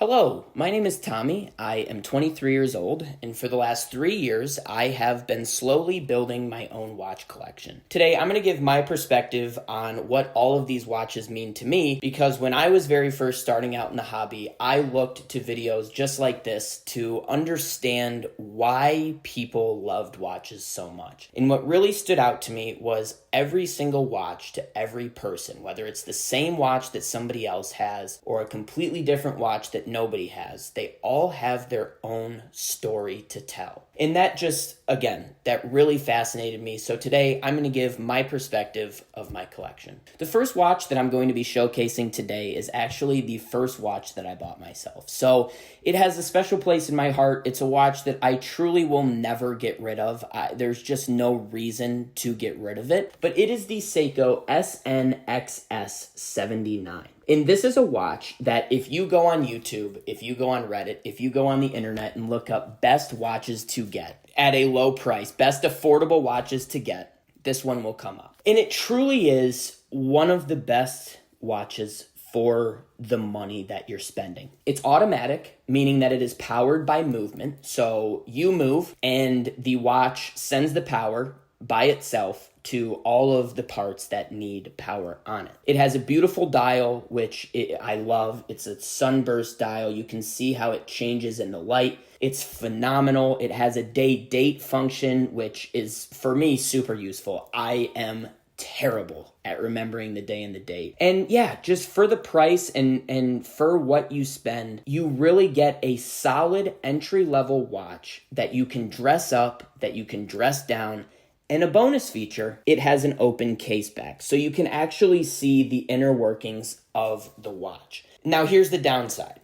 Hello, my name is Tommy. I am 23 years old, and for the last 3 years, I have been slowly building my own watch collection. Today, I'm going to give my perspective on what all of these watches mean to me, because when I was very first starting out in the hobby, I looked to videos just like this to understand why people loved watches so much. And what really stood out to me was every single watch to every person, whether it's the same watch that somebody else has or a completely different watch that nobody has, they all have their own story to tell. And that just, again, that really fascinated me. So today I'm going to give my perspective of my collection. The first watch that I'm going to be showcasing today is actually the first watch that I bought myself. So it has a special place in my heart. It's a watch that I truly will never get rid of. There's just no reason to get rid of it. But it is the Seiko SNXS 79. And this is a watch that if you go on YouTube, if you go on Reddit, if you go on the internet and look up best watches to get at a low price, best affordable watches to get, this one will come up. And it truly is one of the best watches for the money that you're spending. It's automatic, meaning that it is powered by movement. So you move and the watch sends the power by itself to all of the parts that need power on it. It has a beautiful dial, which I love. It's a sunburst dial. You can see how it changes in the light. It's phenomenal. It has a date function, which is, for me, super useful. I am terrible at remembering the day and the date. And yeah, just for the price and for what you spend, you really get a solid entry-level watch that you can dress up, that you can dress down. And a bonus feature, it has an open case back, so you can actually see the inner workings of the watch. Now, here's the downside.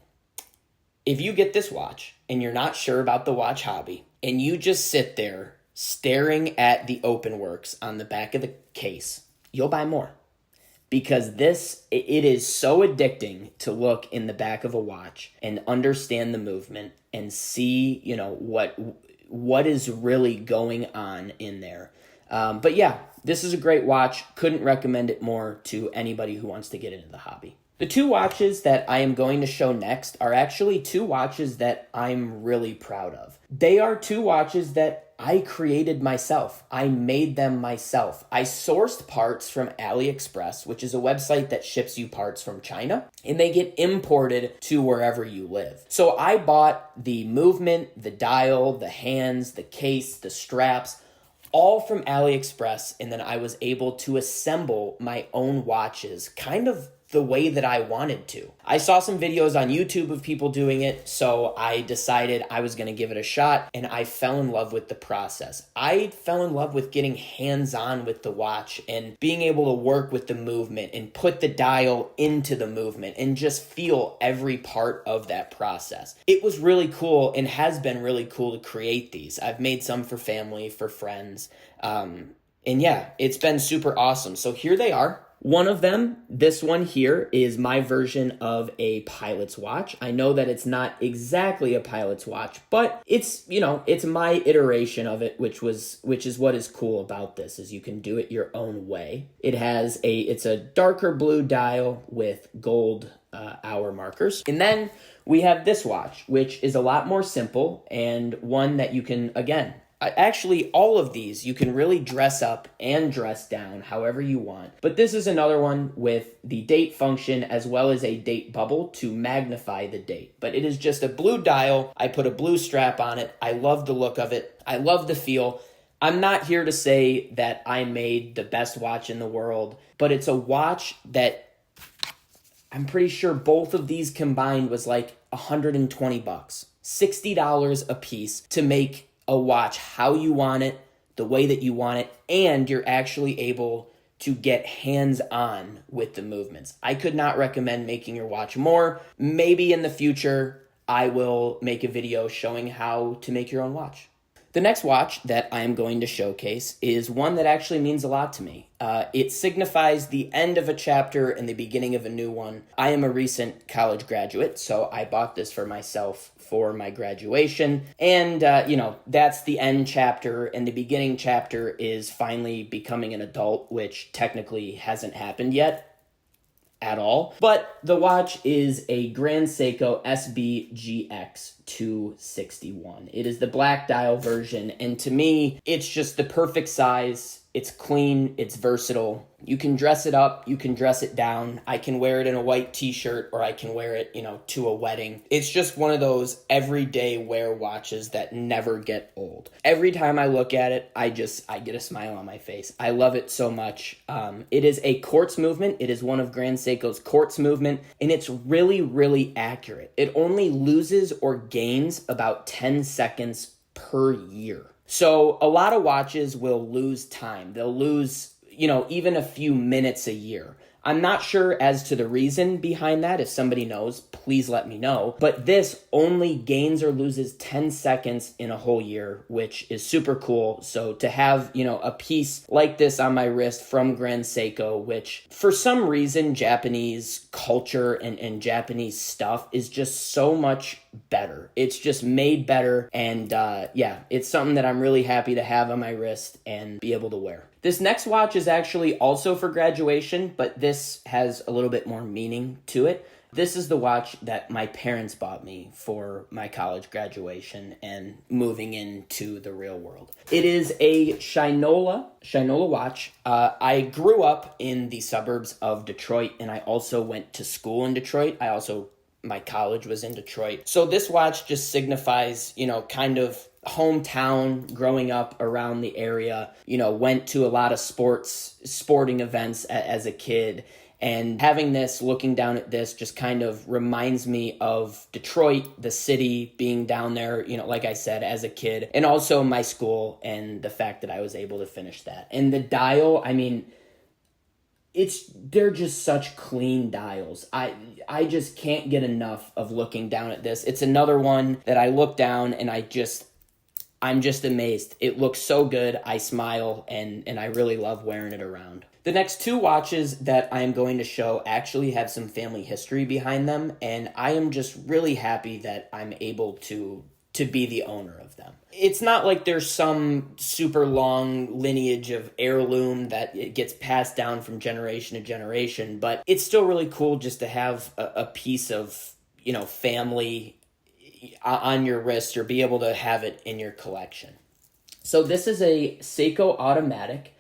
If you get this watch and you're not sure about the watch hobby, and you just sit there staring at the open works on the back of the case, you'll buy more. Because it is so addicting to look in the back of a watch and understand the movement and see, what is really going on in there. But yeah, this is a great watch. Couldn't recommend it more to anybody who wants to get into the hobby. The two watches that I am going to show next are actually two watches that I'm really proud of. They are two watches that I created myself. I made them myself. I sourced parts from AliExpress, which is a website that ships you parts from China, and they get imported to wherever you live. So I bought the movement, the dial, the hands, the case, the straps, all from AliExpress, and then I was able to assemble my own watches kind of the way that I wanted to. I saw some videos on YouTube of people doing it, so I decided I was going to give it a shot, and I fell in love with the process. I fell in love with getting hands-on with the watch and being able to work with the movement and put the dial into the movement and just feel every part of that process. It was really cool and has been really cool to create these. I've made some for family, for friends, and yeah, it's been super awesome. So here they are. One of them, this one here, is my version of a pilot's watch. I know that it's not exactly a pilot's watch, but it's my iteration of it, which is what is cool about this, is you can do it your own way. It's a darker blue dial with gold hour markers. And then we have this watch, which is a lot more simple and one that you can, again, actually, all of these, you can really dress up and dress down however you want. But this is another one with the date function as well as a date bubble to magnify the date. But it is just a blue dial. I put a blue strap on it. I love the look of it. I love the feel. I'm not here to say that I made the best watch in the world, but it's a watch that I'm pretty sure both of these combined was like $120, $60 a piece to make a watch how you want it, the way that you want it, and you're actually able to get hands-on with the movements. I could not recommend making your watch more. Maybe in the future, I will make a video showing how to make your own watch. The next watch that I am going to showcase is one that actually means a lot to me. It signifies the end of a chapter and the beginning of a new one. I am a recent college graduate, so I bought this for myself for my graduation. And, that's the end chapter, and the beginning chapter is finally becoming an adult, which technically hasn't happened yet. at all. But the watch is a Grand Seiko SBGX 261. It is the black dial version, and to me, it's just the perfect size. It's clean, it's versatile. You can dress it up, you can dress it down. I can wear it in a white t-shirt, or I can wear it, to a wedding. It's just one of those everyday wear watches that never get old. Every time I look at it, I get a smile on my face. I love it so much. It is a quartz movement. It is one of Grand Seiko's quartz movement, and it's really, really accurate. It only loses or gains about 10 seconds per year. So a lot of watches will lose time. They'll lose, even a few minutes a year. I'm not sure as to the reason behind that. If somebody knows, please let me know. But this only gains or loses 10 seconds in a whole year, which is super cool. So to have, a piece like this on my wrist from Grand Seiko, which for some reason, Japanese culture and Japanese stuff is just so much better. It's just made better. And it's something that I'm really happy to have on my wrist and be able to wear. This next watch is actually also for graduation, but this has a little bit more meaning to it. This is the watch that my parents bought me for my college graduation and moving into the real world. It is a Shinola watch. I grew up in the suburbs of Detroit, and I also went to school in Detroit. My college was in Detroit. So this watch just signifies, kind of hometown, growing up around the area, went to a lot of sporting events as a kid. And having this, looking down at this, just kind of reminds me of Detroit, the city, being down there, like I said, as a kid, and also my school and the fact that I was able to finish that. And the dial, they're just such clean dials. I just can't get enough of looking down at this. It's another one that I look down and I'm just amazed. It looks so good. I smile and I really love wearing it around. The next two watches that I am going to show actually have some family history behind them, and I am just really happy that I'm able to be the owner of them. It's not like there's some super long lineage of heirloom that it gets passed down from generation to generation, but it's still really cool just to have a piece of, family on your wrist or be able to have it in your collection. So this is a Seiko Automatic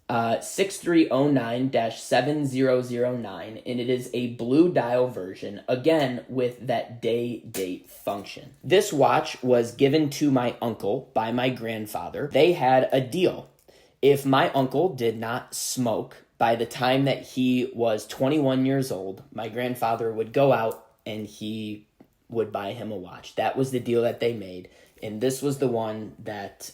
6309-7009, and it is a blue dial version, again with that date function. This watch was given to my uncle by my grandfather. They had a deal. If my uncle did not smoke by the time that he was 21 years old, my grandfather would go out and he would buy him a watch. That was the deal that they made, and this was the one that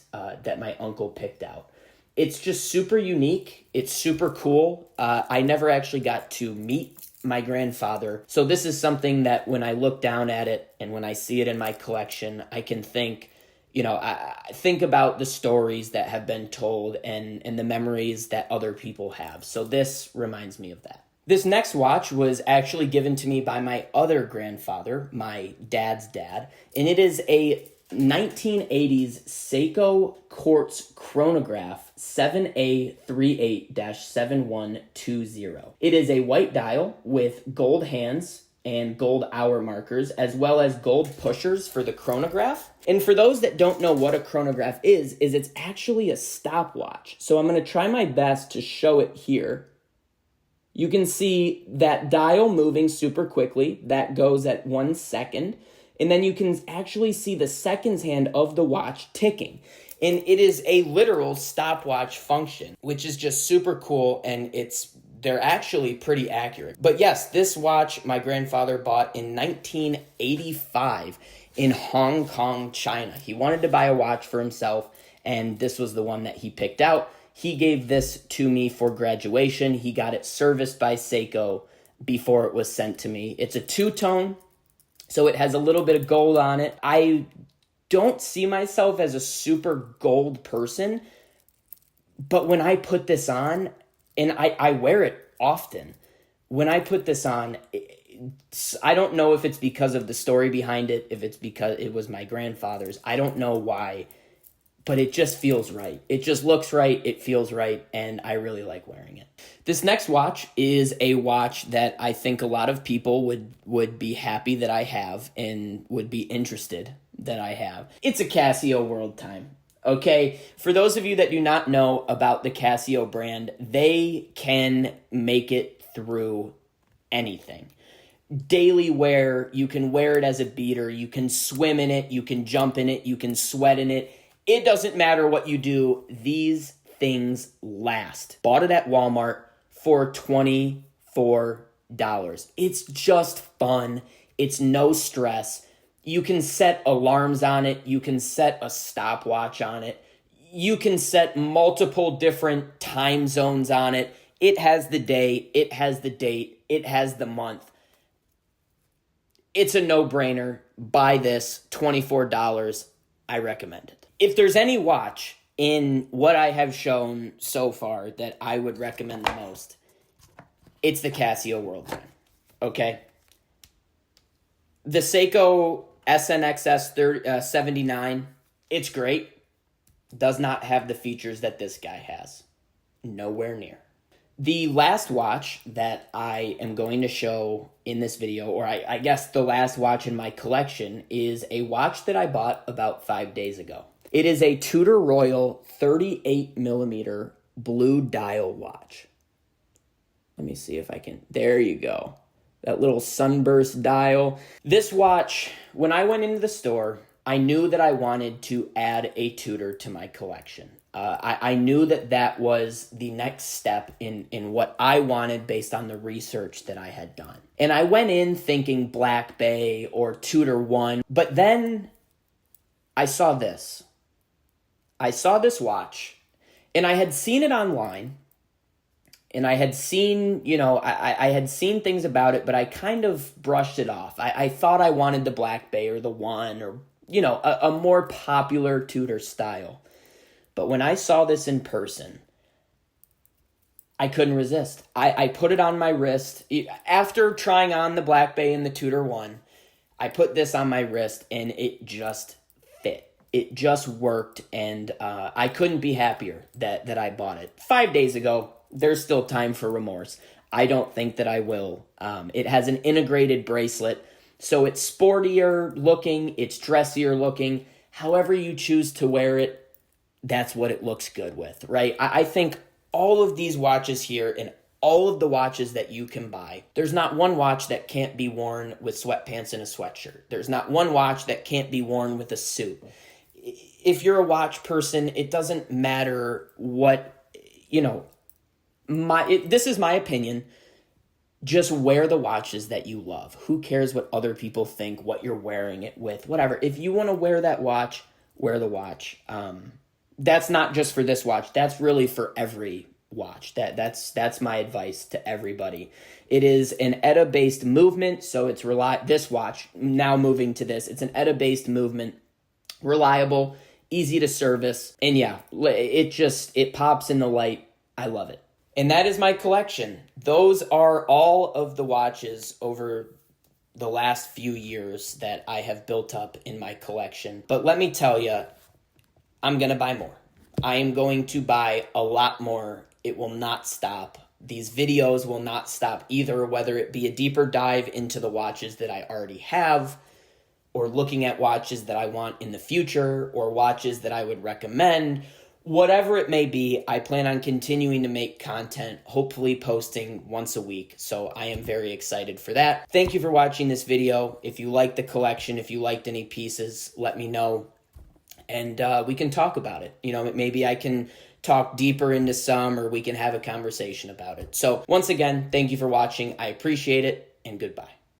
my uncle picked out. It's just super unique. It's super cool. I never actually got to meet my grandfather. So this is something that when I look down at it and when I see it in my collection, I can think, I think about the stories that have been told and the memories that other people have. So this reminds me of that. This next watch was actually given to me by my other grandfather, my dad's dad, and it is a 1980s Seiko Quartz Chronograph 7A38-7120. It is a white dial with gold hands and gold hour markers, as well as gold pushers for the chronograph. And for those that don't know what a chronograph is it's actually a stopwatch. So I'm going to try my best to show it here. You can see that dial moving super quickly. That goes at 1 second. And then you can actually see the seconds hand of the watch ticking. And it is a literal stopwatch function, which is just super cool, and they're actually pretty accurate. But yes, this watch my grandfather bought in 1985 in Hong Kong, China. He wanted to buy a watch for himself, and this was the one that he picked out. He gave this to me for graduation. He got it serviced by Seiko before it was sent to me. It's a two-tone. So it has a little bit of gold on it. I don't see myself as a super gold person, but when I put this on, and I wear it often, when I put this on, I don't know if it's because of the story behind it, if it's because it was my grandfather's. I don't know why, but it just feels right. It just looks right, it feels right, and I really like wearing it. This next watch is a watch that I think a lot of people would be happy that I have and would be interested that I have. It's a Casio World Time. Okay, for those of you that do not know about the Casio brand, they can make it through anything. Daily wear, you can wear it as a beater, you can swim in it, you can jump in it, you can sweat in it. It doesn't matter what you do, these things last. Bought it at Walmart for $24. It's just fun. It's no stress. You can set alarms on it. You can set a stopwatch on it. You can set multiple different time zones on it. It has the day, it has the date, it has the month. It's a no-brainer. Buy this, $24. I recommend it. If there's any watch in what I have shown so far that I would recommend the most, it's the Casio World Time, okay? The Seiko SNXS 79, it's great. Does not have the features that this guy has. Nowhere near. The last watch that I am going to show in this video, or I guess the last watch in my collection, is a watch that I bought about 5 days ago. It is a Tudor Royal 38 millimeter blue dial watch. Let me see if I can, there you go. That little sunburst dial. This watch, when I went into the store, I knew that I wanted to add a Tudor to my collection. I knew that that was the next step in what I wanted based on the research that I had done. And I went in thinking Black Bay or Tudor 1, but then I saw this. I saw this watch, and I had seen it online, and I had seen, I had seen things about it, but I kind of brushed it off. I thought I wanted the Black Bay or the 1 or, a more popular Tudor style. But when I saw this in person, I couldn't resist. I put it on my wrist. After trying on the Black Bay and the Tudor 1, I put this on my wrist, and it just fit. It just worked, and I couldn't be happier that I bought it. 5 days ago, there's still time for remorse. I don't think that I will. It has an integrated bracelet, so it's sportier looking, it's dressier looking. However you choose to wear it, that's what it looks good with, right? I think all of these watches here and all of the watches that you can buy, there's not one watch that can't be worn with sweatpants and a sweatshirt. There's not one watch that can't be worn with a suit. If you're a watch person, it doesn't matter what, this is my opinion. Just wear the watches that you love. Who cares what other people think, what you're wearing it with, whatever. If you want to wear that watch, wear the watch. That's not just for this watch. That's really for every watch. That's my advice to everybody. It is an ETA-based movement, so it's this watch, now moving to this, it's an ETA-based movement, reliable, easy to service, and yeah, it pops in the light. I love it. And that is my collection. Those are all of the watches over the last few years that I have built up in my collection. But let me tell you, I'm going to buy more. I am going to buy a lot more. It will not stop. These videos will not stop either, whether it be a deeper dive into the watches that I already have, or looking at watches that I want in the future, or watches that I would recommend. Whatever it may be, I plan on continuing to make content, hopefully posting once a week. So I am very excited for that. Thank you for watching this video. If you liked the collection, if you liked any pieces, let me know. And we can talk about it. Maybe I can talk deeper into some, or we can have a conversation about it. So once again, thank you for watching. I appreciate it, and goodbye.